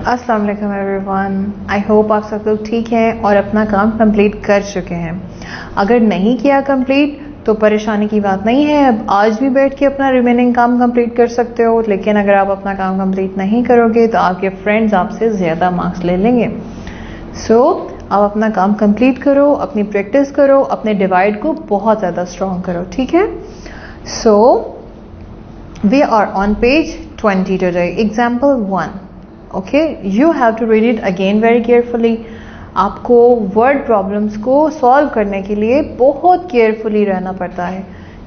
अस्सलाम वालेकुम everyone. I hope आप सब लोग ठीक हैं और अपना काम कंप्लीट कर चुके हैं। अगर नहीं किया कंप्लीट तो परेशानी की बात नहीं है, अब आज भी बैठ के अपना रिमेनिंग काम कंप्लीट कर सकते हो। लेकिन अगर आप अपना काम कंप्लीट नहीं करोगे तो आपके फ्रेंड्स आपसे ज़्यादा मार्क्स ले लेंगे। सो आप अपना काम कंप्लीट करो, अपनी प्रैक्टिस करो, अपने डिवाइड को बहुत ज़्यादा स्ट्रॉन्ग करो, ठीक है। So we are on page 20 today. Example 1। Okay, you have to read it again very carefully. आपको वर्ड प्रॉब्लम्स को सॉल्व करने के लिए बहुत केयरफुली रहना पड़ता है,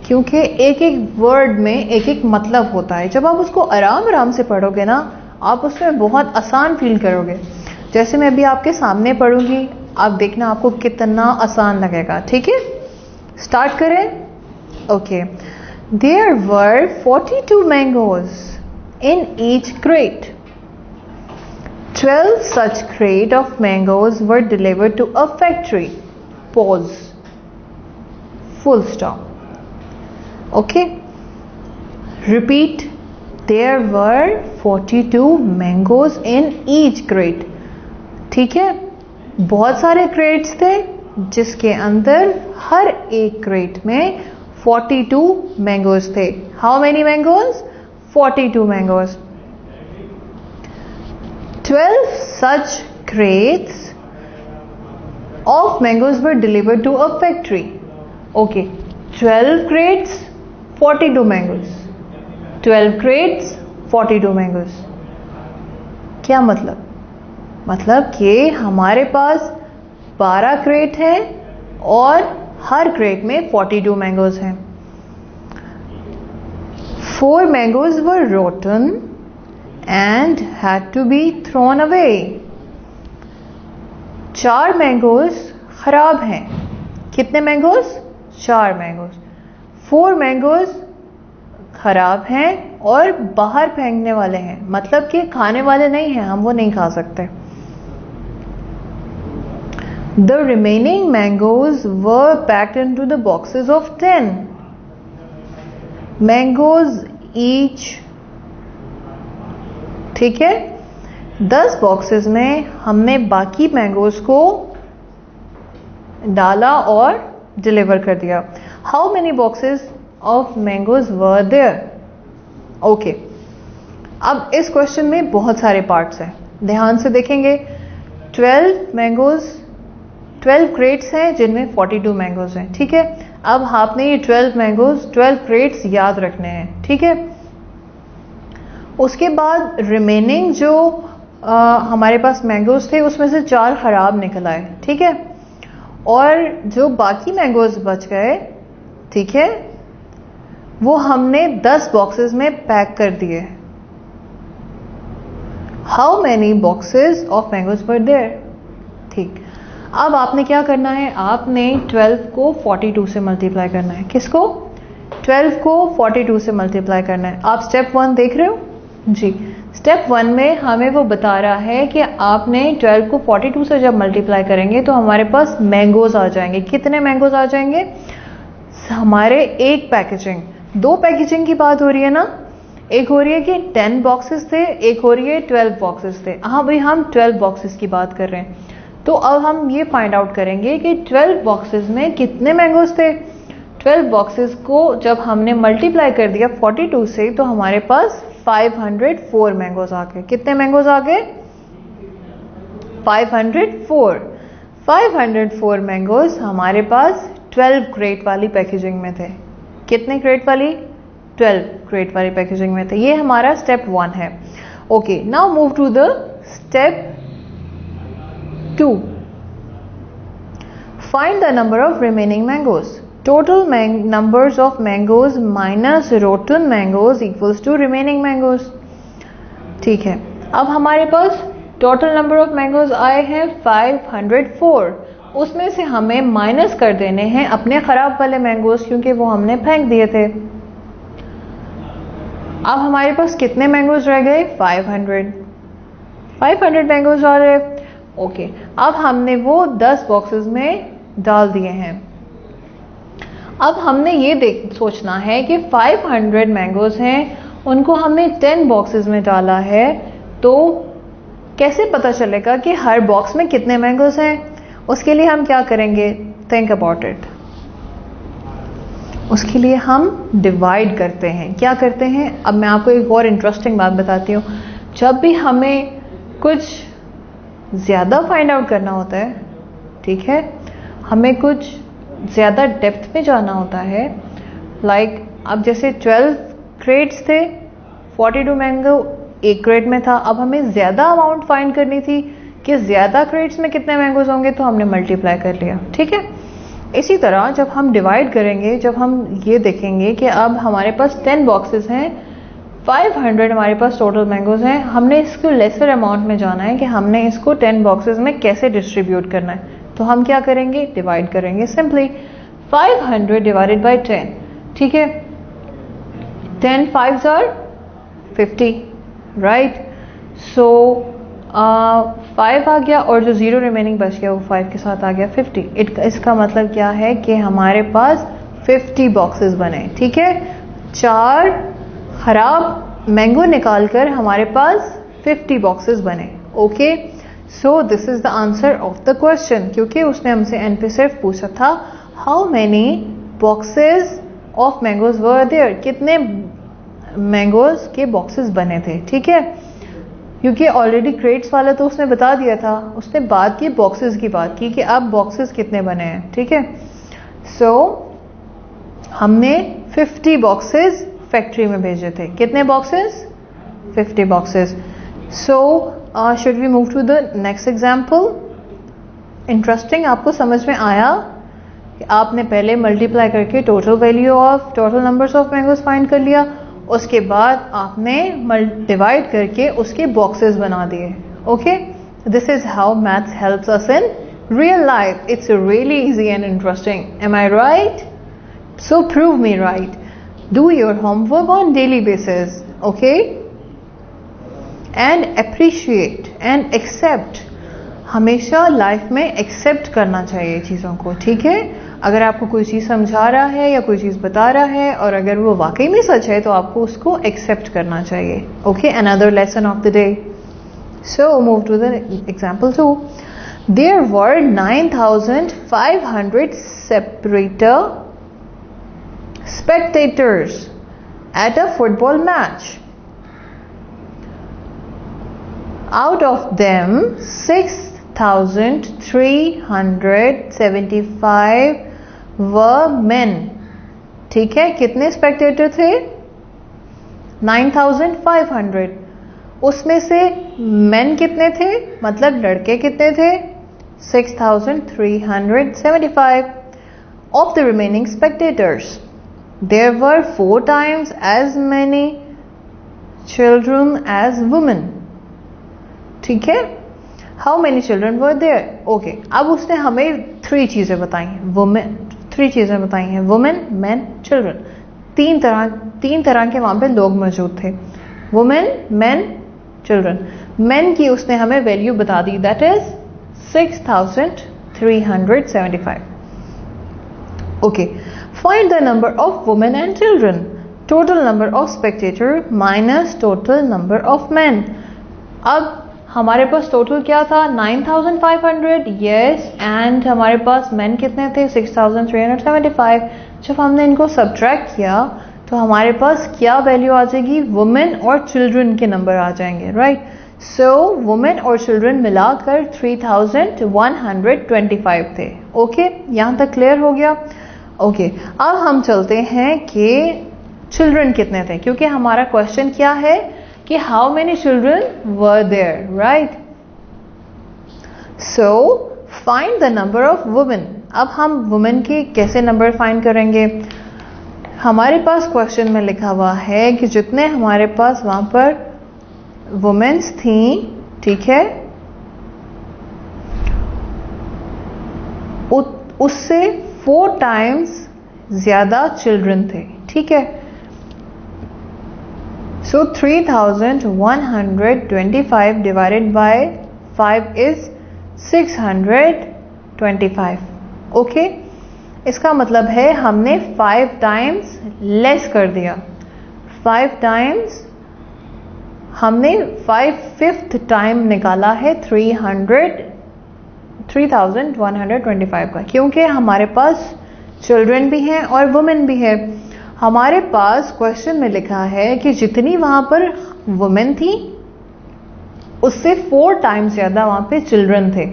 क्योंकि एक एक वर्ड में एक एक मतलब होता है। जब आप उसको आराम आराम से पढ़ोगे ना, आप उसमें बहुत आसान फील करोगे। जैसे मैं अभी आपके सामने पढ़ूंगी, आप देखना आपको कितना आसान लगेगा, ठीक है। स्टार्ट करें। Okay, there were 42 mangoes in each crate. 12 such crate of mangoes were delivered to a factory. Pause. Full stop. Okay. Repeat. There were 42 mangoes in each crate. ठीक है, बहुत सारे क्रेट्स थे जिसके अंदर हर एक क्रेट में 42 मैंगोज थे। How many mangoes? 42 mangoes. 12 such crates of mangoes were delivered to a factory. Okay, 12 crates, 42 mangoes. 12 crates, 42 mangoes. क्या मतलब? मतलब कि हमारे पास 12 क्रेट है और हर क्रेट में 42 मैंगोज हैं। 4 mangoes were rotten and had to be thrown away. 4 mangoes खराब हैं। कितने मैंगोज? 4 मैंगोज। 4 मैंगोज खराब हैं और बाहर फेंकने वाले हैं, मतलब कि खाने वाले नहीं हैं, हम वो नहीं खा सकते। The remaining mangoes were packed into the boxes of 10. Mangoes each, ठीक है, 10 बॉक्सेस में हमने बाकी मैंगोज को डाला और डिलीवर कर दिया। How many boxes of mangoes were there? Okay, अब इस क्वेश्चन में बहुत सारे पार्ट्स हैं, ध्यान से देखेंगे। 12 मैंगोज, 12 क्रेट्स हैं जिनमें 42 मैंगोज हैं, ठीक है। अब आपने ये 12 मैंगोज, 12 क्रेट्स याद रखने हैं, ठीक है। उसके बाद रिमेनिंग जो हमारे पास मैंगोज थे उसमें से 4 खराब निकल आए, ठीक है। और जो बाकी मैंगोज बच गए, ठीक है, वो हमने 10 बॉक्सेस में पैक कर दिए। How many boxes of mangoes were there? ठीक, अब आपने क्या करना है, आपने 12 को 42 से मल्टीप्लाई करना है। किसको? 12 को 42 से मल्टीप्लाई करना है। आप स्टेप 1 देख रहे हो जी। स्टेप 1 में हमें वो बता रहा है कि आपने 12 को 42 से जब मल्टीप्लाई करेंगे तो हमारे पास मैंगोज आ जाएंगे। कितने मैंगोज आ जाएंगे? हमारे एक पैकेजिंग, 2 पैकेजिंग की बात हो रही है ना। एक हो रही है कि 10 बॉक्सेस थे, एक हो रही है 12 बॉक्सेस थे। हाँ भाई, हम 12 बॉक्सेस की बात कर रहे हैं। तो अब हम ये फाइंड आउट करेंगे कि 12 बॉक्सेस में कितने मैंगोज थे। 12 बॉक्सेस को जब हमने मल्टीप्लाई कर दिया 42 से तो हमारे पास 504 मैंगोज आ गए। कितने मैंगोज आ गए? 504। 504 मैंगोज हमारे पास 12 क्रेट वाली पैकेजिंग में थे। कितने क्रेट वाली? 12 क्रेट वाली पैकेजिंग में थे। ये हमारा स्टेप 1 है। Okay, now move to the step 2. Find the number of remaining mangoes. Total numbers of mangoes minus rotten mangoes equals to remaining mangoes. ठीक है, अब हमारे पास टोटल नंबर ऑफ मैंगोज आए हैं 504। उसमें से हमें माइनस कर देने हैं अपने खराब वाले मैंगोज, क्योंकि वो हमने फेंक दिए थे। अब हमारे पास कितने मैंगोज रह गए? 500 मैंगोज आ रहे। ओके, अब हमने वो 10 बॉक्सेस में डाल दिए हैं। अब हमने ये सोचना है कि 500 मैंगोज हैं, उनको हमने 10 बॉक्सेस में डाला है, तो कैसे पता चलेगा कि हर बॉक्स में कितने मैंगोज हैं? उसके लिए हम क्या करेंगे? Think about it. उसके लिए हम डिवाइड करते हैं। क्या करते हैं? अब मैं आपको एक और इंटरेस्टिंग बात बताती हूँ। जब भी हमें कुछ ज़्यादा फाइंड आउट करना होता है, ठीक है, हमें कुछ ज़्यादा डेप्थ में जाना होता है, लाइक अब जैसे 12 क्रेट्स थे, 42 मैंगो एक क्रेट में था। अब हमें ज़्यादा अमाउंट फाइंड करनी थी कि ज़्यादा क्रेट्स में कितने मैंगोज होंगे, तो हमने मल्टीप्लाई कर लिया, ठीक है। इसी तरह जब हम डिवाइड करेंगे, जब हम ये देखेंगे कि अब हमारे पास 10 बॉक्सेस हैं, 500 हमारे पास टोटल मैंगोज हैं, हमने इसको लेसर अमाउंट में जाना है कि हमने इसको 10 बॉक्सेस में कैसे डिस्ट्रीब्यूट करना है। तो हम क्या करेंगे? डिवाइड करेंगे सिंपली 500 डिवाइडेड बाई 10, ठीक है। 10 5s are 50, राइट। सो 5 आ गया और जो 0 रिमेनिंग बच गया वो 5 के साथ आ गया 50। इसका मतलब क्या है कि हमारे पास 50 बॉक्सेस बने, ठीक है। 4 खराब मैंगो निकालकर हमारे पास 50 बॉक्सेस बने, okay. So this is the answer of the question, क्योंकि उसने हमसे एंड पे सिर्फ पूछा था how many boxes of mangoes were there, कितने मैंगोज के बॉक्सेस बने थे, ठीक है। क्योंकि ऑलरेडी क्रेट्स वाला तो उसने बता दिया था, उसने बात की बॉक्सेस की बात की कि अब बॉक्सेस कितने बने हैं, ठीक है। सो हमने 50 बॉक्सेस फैक्ट्री में भेजे थे। कितने boxes? 50 boxes. So should we move to the next example? Interesting, आपको समझ में आया कि आपने पहले मल्टीप्लाई करके total value of total numbers of mangoes find कर लिया, उसके बाद आपने डिवाइड करके उसके बॉक्सेस बना दिए, okay. This is how maths helps us in real life. It's really easy and interesting, am I right? So prove me right. Do your homework on daily basis, okay, and appreciate and accept. हमेशा life में accept करना चाहिए चीज़ों को, ठीक है। अगर आपको कोई चीज़ समझा रहा है या कोई चीज़ बता रहा है और अगर वो वाकई में सच है तो आपको उसको एक्सेप्ट करना चाहिए, okay. Another lesson of the day. So move to the example 2। There were 9,500 separator spectators at a football match. Out of them, 6,375 were men. ठीक है, कितने स्पेक्टेटर थे? 9,500। उसमें से men कितने थे, मतलब लड़के कितने थे? 6,375. Of the remaining spectators, there were 4 times as many children as women. ठीक है। How many children were there? Okay. अब उसने हमें 3 चीजें बताई हैं, वुमेन, 3 चीजें बताई हैं, वुमेन, मैन, चिल्ड्रन। तीन तरह के वहां पे लोग मौजूद थे, वुमेन, मैन, चिल्ड्रन। मैन की उसने हमें वैल्यू बता दी, that is 6,375. Okay. Find the number of women and children. Total number of spectator minus total number of men. अब हमारे पास टोटल क्या था? 9,500, यस, एंड हमारे पास men कितने थे? 6,375. जब हमने इनको सब्ट्रैक्ट किया तो हमारे पास क्या वैल्यू आ जाएगी? वुमेन और चिल्ड्रन के नंबर आ जाएंगे, राइट। सो वुमेन और चिल्ड्रन मिलाकर 3,125 थे, ओके। यहां तक क्लियर हो गया? ओके, अब हम चलते हैं कि चिल्ड्रन कितने थे, क्योंकि हमारा क्वेश्चन क्या है कि how many children were there, right. So find the number of women. अब हम वुमेन के कैसे नंबर फाइंड करेंगे? हमारे पास क्वेश्चन में लिखा हुआ है कि जितने हमारे पास वहां पर वुमेन्स थी, ठीक है, उससे 4 टाइम्स ज्यादा चिल्ड्रन थे, ठीक है। सो 3,125 डिवाइडेड बाय 5 इज 625, ओके। इसका मतलब है हमने 5 टाइम्स लेस कर दिया, 5 टाइम्स हमने 5/5 टाइम निकाला है 3125 का, क्योंकि हमारे पास चिल्ड्रन भी हैं और वुमेन भी है। हमारे पास क्वेश्चन में लिखा है कि जितनी वहां पर वुमेन थी उससे 4 टाइम्स ज्यादा वहां पे चिल्ड्रन थे,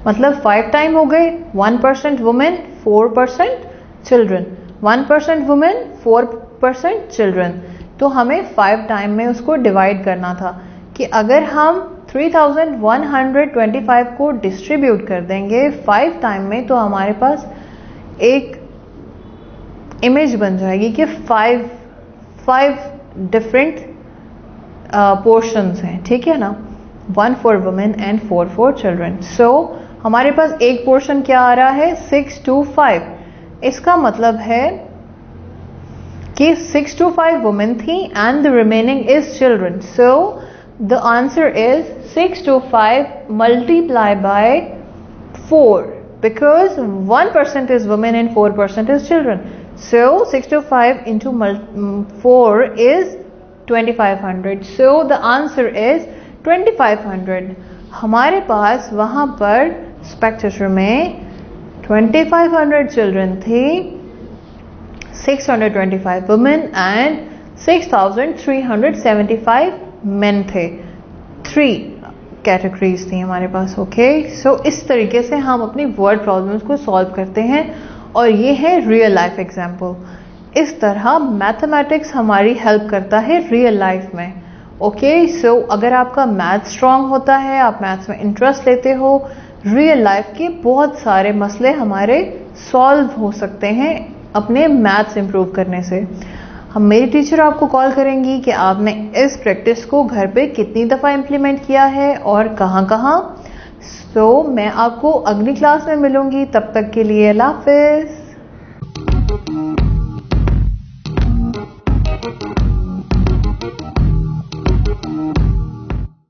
मतलब 5 टाइम हो गए। 1% वुमेन 4% चिल्ड्रन, 1% वुमेन 4% चिल्ड्रन। तो हमें 5 टाइम में उसको डिवाइड करना था कि अगर हम 3125 को डिस्ट्रीब्यूट कर देंगे 5 टाइम में तो हमारे पास एक इमेज बन जाएगी कि 5 डिफरेंट पोर्शंस हैं, ठीक है ना, 1 for women and 4 for children. So हमारे पास एक पोर्शन क्या आ रहा है 6 to 5। इसका मतलब है कि 6 to 5 वुमेन थी and the remaining is children. So the answer is 6 to 5 multiply by 4 because 1% is women and 4% is children. So 6 to 5 into 4 is 2500. So the answer is 2500. हमारे पास वहां पर स्पेक्ट्रम में 2500 चिल्ड्रन थे, 625 वुमेन एंड 6375 मेन थे। 3 categories थी हमारे पास। Okay, सो इस तरीके से हम अपनी वर्ड प्रॉब्लम्स को सॉल्व करते हैं और ये है रियल लाइफ एग्जाम्पल। इस तरह मैथमेटिक्स हमारी हेल्प करता है रियल लाइफ में। ओके, सो अगर आपका मैथ स्ट्रांग होता है, आप मैथ्स में इंटरेस्ट लेते हो, रियल लाइफ के बहुत सारे मसले हमारे सॉल्व हो सकते हैं अपने मैथ्स इंप्रूव करने से। हम मेरी टीचर आपको कॉल करेंगी कि आपने इस प्रैक्टिस को घर पे कितनी दफ़ा इम्प्लीमेंट किया है और कहाँ कहाँ। सो मैं आपको अगली क्लास में मिलूंगी, तब तक के लिए अल्लाह हाफिज़।